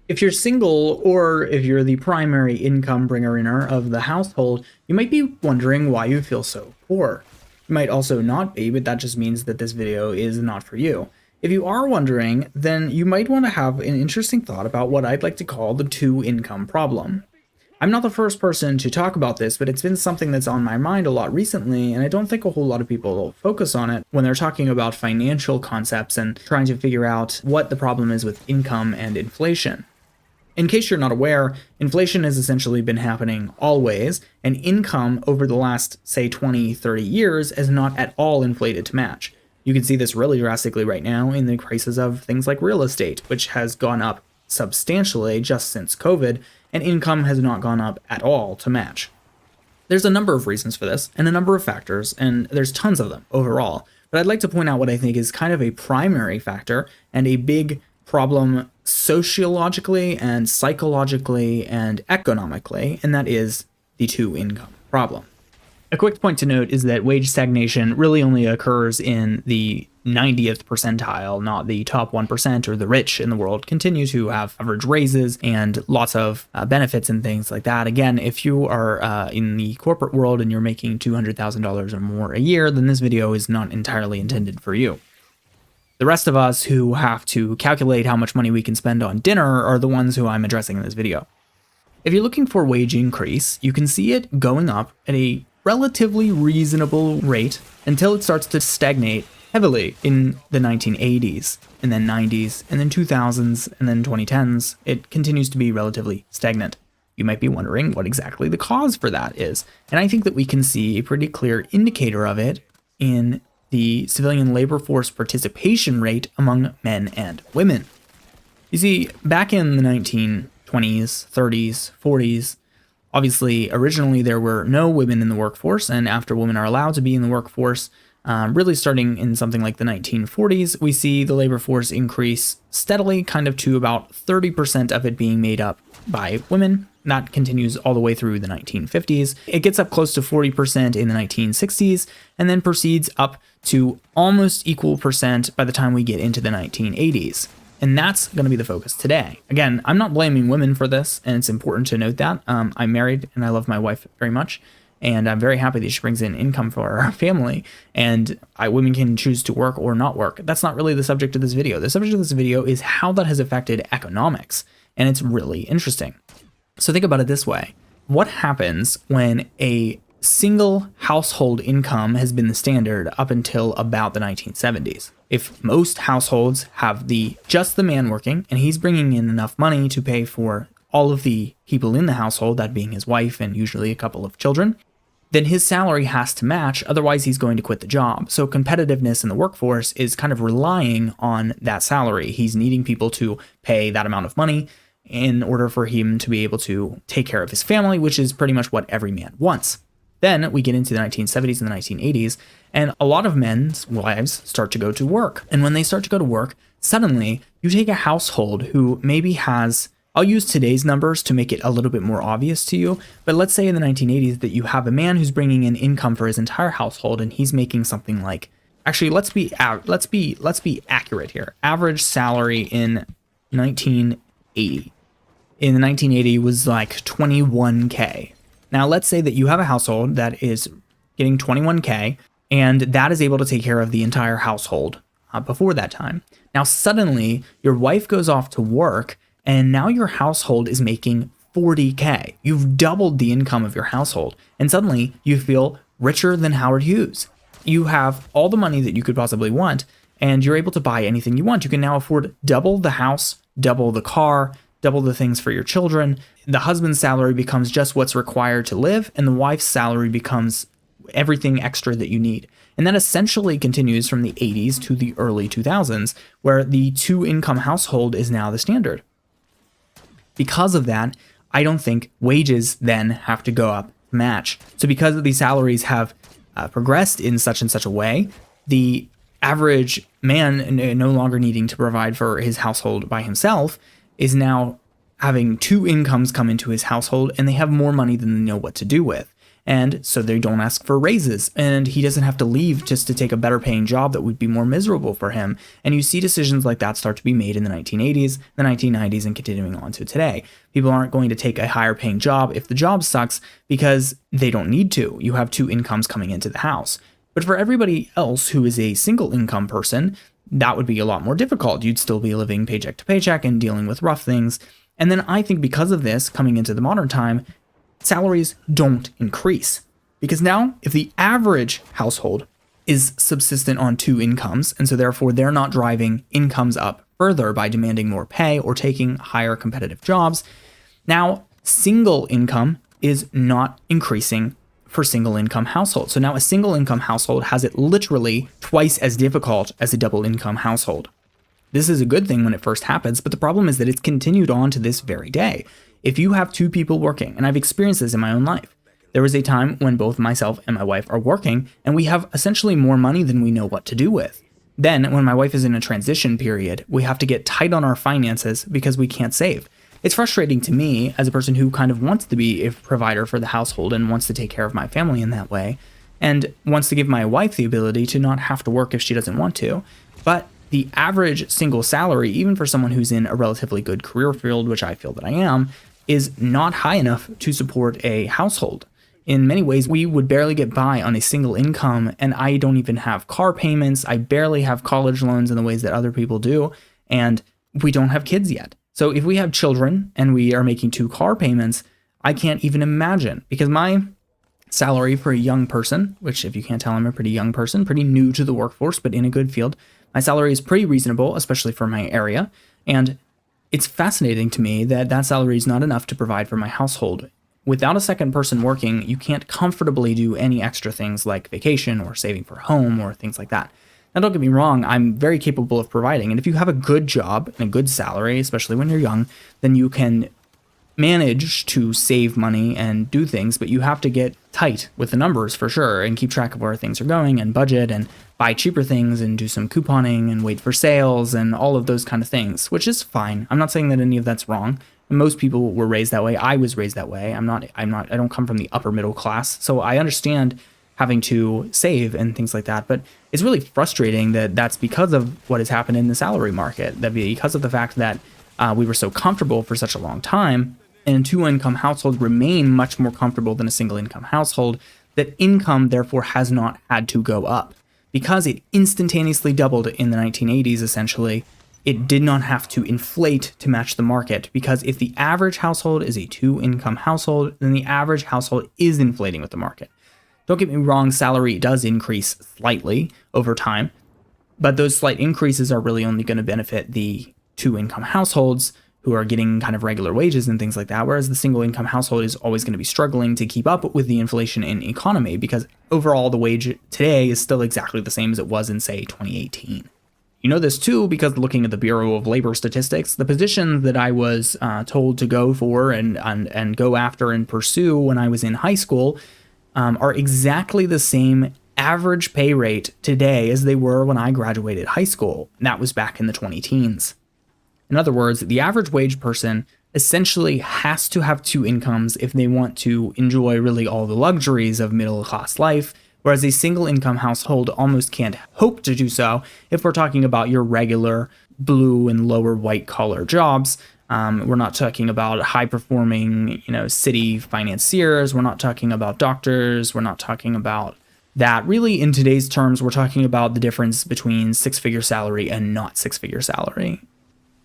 If you're single or if you're the primary income bringer of the household, you might be wondering why you feel so poor. You might also not be, but that just means that this video is not for you. If you are wondering, then you might want to have an interesting thought about what I'd like to call the two-income problem. I'm not the first person to talk about this, but it's been something that's on my mind a lot recently, and I don't think a whole lot of people focus on it when they're talking about financial concepts and trying to figure out what the problem is with income and inflation. In case you're not aware, inflation has essentially been happening always, and income over the last, say, 20, 30 years has not at all inflated to match. You can see this really drastically right now in the prices of things like real estate, which has gone up substantially just since COVID, and income has not gone up at all to match. There's a number of reasons for this, and a number of factors, and there's tons of them overall, but I'd like to point out what I think is kind of a primary factor and a big problem sociologically and psychologically and economically, and that is the two-income problem. A quick point to note is that wage stagnation really only occurs in the 90th percentile, not the top 1%, or the rich in the world continue to have average raises and lots of benefits and things like that. Again, if you are in the corporate world and you're making $200,000 or more a year, then this video is not entirely intended for you. The rest of us who have to calculate how much money we can spend on dinner are the ones who I'm addressing in this video. If you're looking for wage increase, you can see it going up at a relatively reasonable rate until it starts to stagnate heavily in the 1980s, and then 90s, and then 2000s, and then 2010s. It continues to be relatively stagnant. You might be wondering what exactly the cause for that is, and I think that we can see a pretty clear indicator of it in the civilian labor force participation rate among men and women. You see, back in the 1920s, 30s, 40s, obviously, originally there were no women in the workforce, and after women are allowed to be in the workforce, really starting in something like the 1940s, we see the labor force increase steadily, kind of to about 30% of it being made up by women. That continues all the way through the 1950s. It gets up close to 40% in the 1960s, and then proceeds up to almost equal percent by the time we get into the 1980s. And that's going to be the focus today. Again, I'm not blaming women for this, and it's important to note that. I'm married, and I love my wife very much, and I'm very happy that she brings in income for our family, and women can choose to work or not work. That's not really the subject of this video. The subject of this video is how that has affected economics, and it's really interesting. So think about it this way. What happens when a single household income has been the standard up until about the 1970s? If most households have just the man working, and he's bringing in enough money to pay for all of the people in the household, that being his wife and usually a couple of children, then his salary has to match, otherwise he's going to quit the job. So competitiveness in the workforce is kind of relying on that salary. He's needing people to pay that amount of money in order for him to be able to take care of his family, which is pretty much what every man wants. Then we get into the 1970s and the 1980s, and a lot of men's wives start to go to work. And when they start to go to work, suddenly you take a household who maybe has, I'll use today's numbers to make it a little bit more obvious to you, but let's say in the 1980s that you have a man who's bringing in income for his entire household, and he's making something like, actually, let's be accurate here. Average salary in 1980. In the 1980 was like 21K. Now, let's say that you have a household that is getting 21K, and that is able to take care of the entire household before that time. Now, suddenly, your wife goes off to work, and now your household is making 40K. You've doubled the income of your household, and suddenly you feel richer than Howard Hughes. You have all the money that you could possibly want, and you're able to buy anything you want. You can now afford double the house, double the car, double the things for your children. The husband's salary becomes just what's required to live, and the wife's salary becomes everything extra that you need. And that essentially continues from the 80s to the early 2000s, where the two-income household is now the standard. Because of that, I don't think wages then have to go up to match. So because these salaries have progressed in such and such a way, the average man no longer needing to provide for his household by himself is now having two incomes come into his household, and they have more money than they know what to do with. And so they don't ask for raises, and he doesn't have to leave just to take a better paying job that would be more miserable for him. And you see decisions like that start to be made in the 1980s, the 1990s, and continuing on to today. People aren't going to take a higher paying job if the job sucks because they don't need to. You have two incomes coming into the house. But for everybody else who is a single income person, that would be a lot more difficult. You'd still be living paycheck to paycheck and dealing with rough things. And then I think because of this, coming into the modern time, salaries don't increase. Because now, if the average household is subsistent on two incomes, and so therefore they're not driving incomes up further by demanding more pay or taking higher competitive jobs, now single income is not increasing for single income households. So now a single income household has it literally twice as difficult as a double income household. This is a good thing when it first happens, but the problem is that it's continued on to this very day. If you have two people working, and I've experienced this in my own life, there was a time when both myself and my wife are working, and we have essentially more money than we know what to do with. Then, when my wife is in a transition period, we have to get tight on our finances because we can't save. It's frustrating to me as a person who kind of wants to be a provider for the household and wants to take care of my family in that way, and wants to give my wife the ability to not have to work if she doesn't want to. But the average single salary, even for someone who's in a relatively good career field, which I feel that I am, is not high enough to support a household. In many ways, we would barely get by on a single income, and I don't even have car payments. I barely have college loans in the ways that other people do, and we don't have kids yet. So if we have children and we are making two car payments, I can't even imagine, because my salary for a young person, which if you can't tell, I'm a pretty young person, pretty new to the workforce, but in a good field, my salary is pretty reasonable, especially for my area. And it's fascinating to me that that salary is not enough to provide for my household. Without a second person working, you can't comfortably do any extra things like vacation or saving for home or things like that. Now, don't get me wrong, I'm very capable of providing. And if you have a good job and a good salary, especially when you're young, then you can manage to save money and do things, but you have to get tight with the numbers for sure and keep track of where things are going and budget and buy cheaper things and do some couponing and wait for sales and all of those kind of things, which is fine. I'm not saying that any of that's wrong. Most people were raised that way. I was raised that way. I don't come from the upper middle class. So I understand having to save and things like that. But it's really frustrating that that's because of what has happened in the salary market, that because of the fact that we were so comfortable for such a long time, and two-income households remain much more comfortable than a single-income household, that income therefore has not had to go up. Because it instantaneously doubled in the 1980s, essentially, it did not have to inflate to match the market, because if the average household is a two-income household, then the average household is inflating with the market. Don't get me wrong, salary does increase slightly over time, but those slight increases are really only going to benefit the two-income households who are getting kind of regular wages and things like that, whereas the single-income household is always going to be struggling to keep up with the inflation in economy, because overall the wage today is still exactly the same as it was in, say, 2018. You know this too because looking at the Bureau of Labor Statistics, the positions that I was told to go for and go after and pursue when I was in high school are exactly the same average pay rate today as they were when I graduated high school. And that was back in the 20-teens. In other words, the average wage person essentially has to have two incomes if they want to enjoy really all the luxuries of middle-class life, whereas a single-income household almost can't hope to do so if we're talking about your regular blue and lower white-collar jobs. We're not talking about high-performing, city financiers. We're not talking about doctors. We're not talking about that. Really, in today's terms, we're talking about the difference between six-figure salary and not six-figure salary.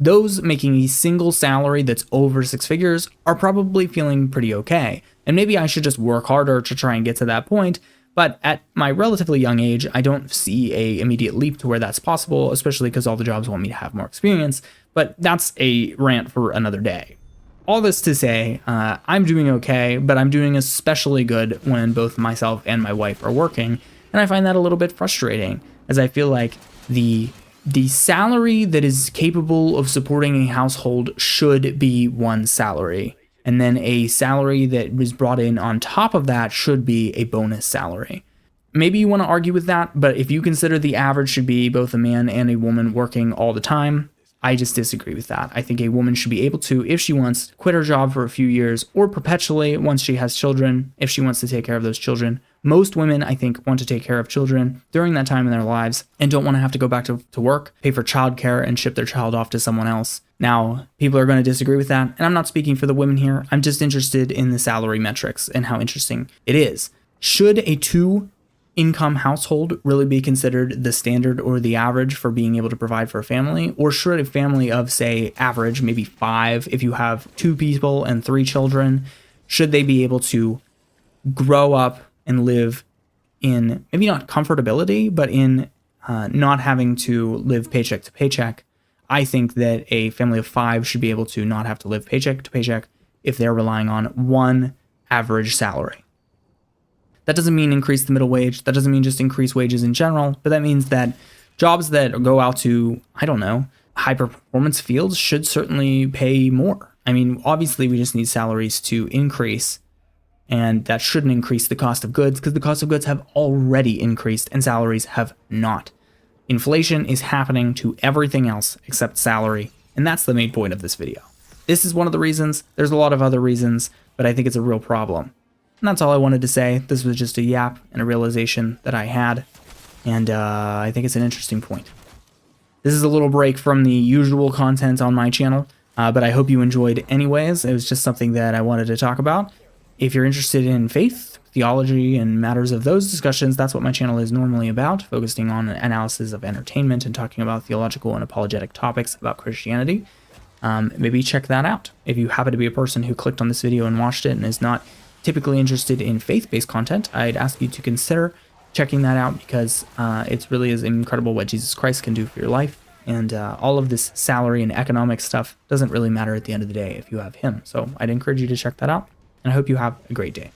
Those making a single salary that's over six figures are probably feeling pretty okay. And maybe I should just work harder to try and get to that point. But at my relatively young age, I don't see a immediate leap to where that's possible, especially because all the jobs want me to have more experience. But that's a rant for another day. All this to say, I'm doing okay, but I'm doing especially good when both myself and my wife are working. And I find that a little bit frustrating, as I feel like the salary that is capable of supporting a household should be one salary. And then a salary that was brought in on top of that should be a bonus salary. Maybe you want to argue with that, but if you consider the average should be both a man and a woman working all the time, I just disagree with that. I think a woman should be able to, if she wants, quit her job for a few years or perpetually once she has children, if she wants to take care of those children. Most women, I think, want to take care of children during that time in their lives and don't want to have to go back to work, pay for childcare, and ship their child off to someone else. Now, people are going to disagree with that, and I'm not speaking for the women here. I'm just interested in the salary metrics and how interesting it is. Should a two-income household really be considered the standard or the average for being able to provide for a family? Or should a family of, say, average, maybe 5, if you have 2 people and 3 children, should they be able to grow up and live in maybe not comfortability, but in not having to live paycheck to paycheck? I think that a family of 5 should be able to not have to live paycheck to paycheck if they're relying on one average salary. That doesn't mean increase the middle wage. That doesn't mean just increase wages in general, but that means that jobs that go out to, I don't know, high performance fields should certainly pay more. I mean, obviously we just need salaries to increase, and that shouldn't increase the cost of goods because the cost of goods have already increased and salaries have not. Inflation is happening to everything else except salary, and that's the main point of this video. This is one of the reasons. There's a lot of other reasons, but I think it's a real problem. And that's all I wanted to say. This was just a yap and a realization that I had, and I think it's an interesting point. This is a little break from the usual content on my channel, but I hope you enjoyed anyways. It was just something that I wanted to talk about. If you're interested in faith, theology, and matters of those discussions, that's what my channel is normally about, focusing on analysis of entertainment and talking about theological and apologetic topics about Christianity. Maybe check that out. If you happen to be a person who clicked on this video and watched it and is not typically interested in faith-based content, I'd ask you to consider checking that out because it really is incredible what Jesus Christ can do for your life. And all of this salary and economic stuff doesn't really matter at the end of the day if you have him. So I'd encourage you to check that out. And I hope you have a great day.